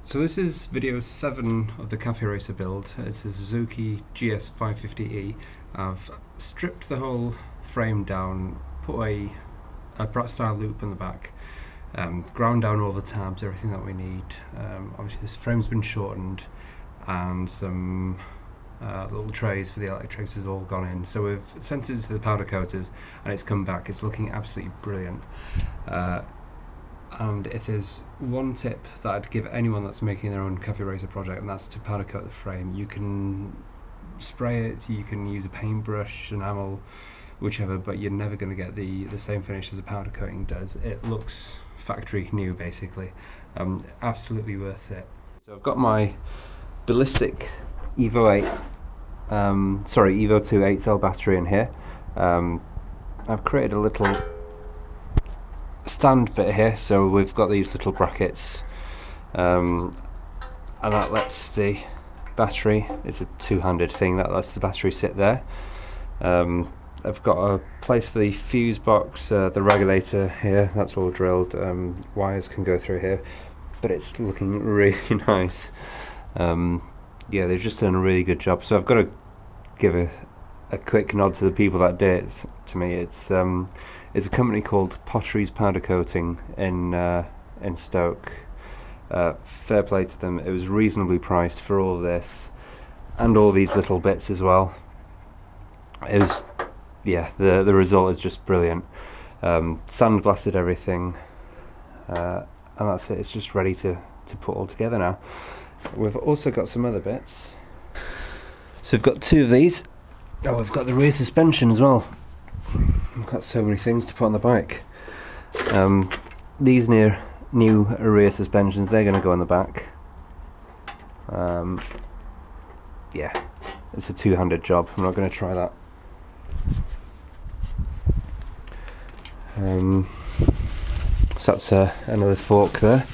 So this is video 7 of the Cafe Racer build. It's a Suzuki GS550E. I've stripped the whole frame down, put a brat style loop in the back, ground down all the tabs, everything that we need. Obviously this frame's been shortened and some little trays for the electrics has all gone in. So we've sent it to the powder coaters and it's come back. It's looking absolutely brilliant. And if there's one tip that I'd give anyone that's making their own Cafe Racer project, and that's to powder coat the frame. You can spray it, you can use a paintbrush, enamel, whichever, but you're never going to get the same finish as a powder coating does. It looks factory new basically. Absolutely worth it. So I've got my ballistic Evo 2 8-cell battery in here. I've created a little stand bit here, so we've got these little brackets, and that lets the battery, it's a two-handed thing, that lets the battery sit there. I've got a place for the fuse box, the regulator here, that's all drilled, wires can go through here, but it's looking really nice. Yeah, they've just done a really good job, so I've got to give a quick nod to the people that did it to me. It's a company called Potteries Powder Coating in Stoke. Fair play to them. It was reasonably priced for all of this and all these little bits as well. It was, yeah, the result is just brilliant. Sandblasted everything, and that's it. It's just ready to put all together now. We've also got some other bits. So we've got two of these. Oh, we've got the rear suspension as well. I've got so many things to put on the bike. These new rear suspensions, they're going to go on the back. Yeah, it's a two-handed job. I'm not going to try that. So that's another fork there.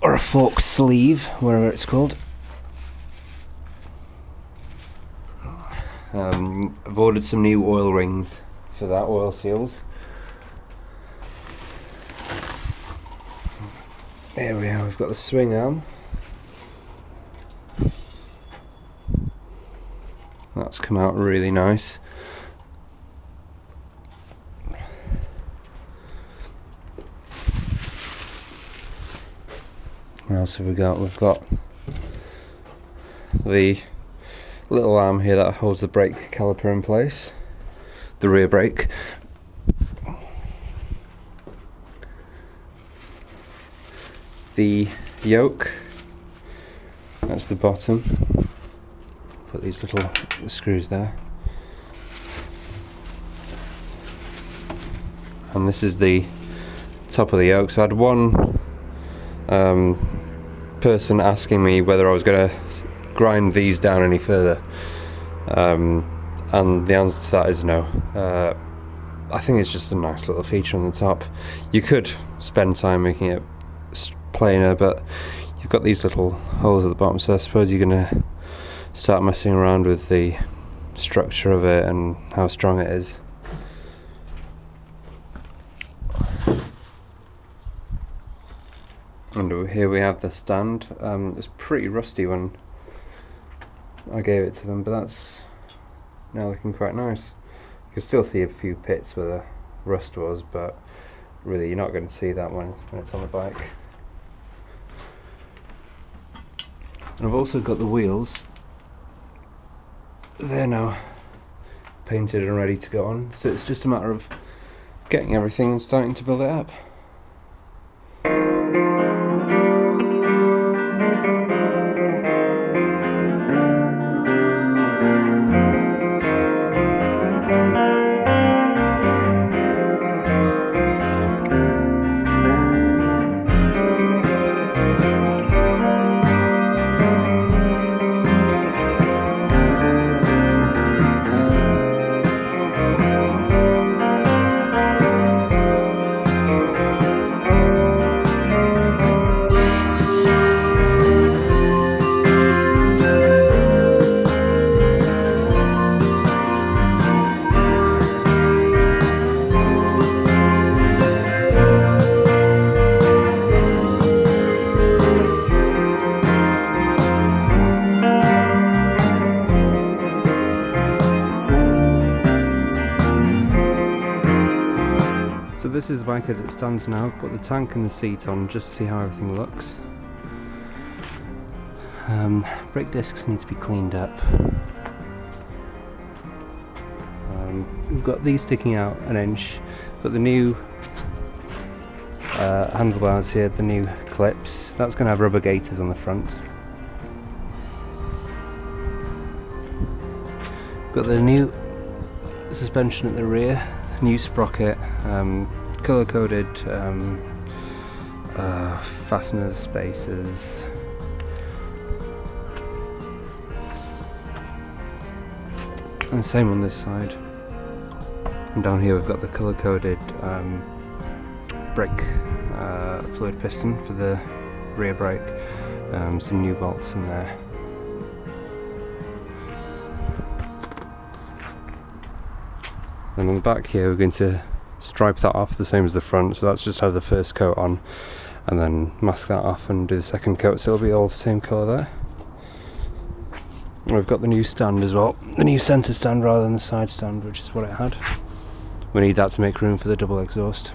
Or a fork sleeve, whatever it's called. I've ordered some new oil rings for that, oil seals. There we are, we've got the swing arm. That's come out really nice. What else have we got? We've got the little arm here that holds the brake caliper in place, the rear brake. The yoke, that's the bottom. Put these little screws there. And this is the top of the yoke. So I had one person asking me whether I was going to grind these down any further, and the answer to that is no. I think it's just a nice little feature on the top. You could spend time making it plainer, but you've got these little holes at the bottom, so I suppose you're going to start messing around with the structure of it and how strong it is. And here we have the stand. It's pretty rusty when I gave it to them, but that's now looking quite nice. You can still see a few pits where the rust was, but really you're not going to see that when it's on the bike. And I've also got the wheels. They're now painted and ready to go on, so it's just a matter of getting everything and starting to build it up. So this is the bike as it stands now. I've put the tank and the seat on just to see how everything looks. Brake discs need to be cleaned up. We've got these sticking out an inch, but the new handlebars here, the new clips, that's going to have rubber gaiters on the front. Got the new suspension at the rear, new sprocket, colour coded fasteners, spacers. And the same on this side. And down here we've got the colour coded brake fluid piston for the rear brake, some new bolts in there. And on the back here we're going to stripe that off the same as the front, so that's just have the first coat on and then mask that off and do the second coat, so it'll be all the same colour there. And we've got the new stand as well, the new centre stand rather than the side stand, which is what it had. We need that to make room for the double exhaust.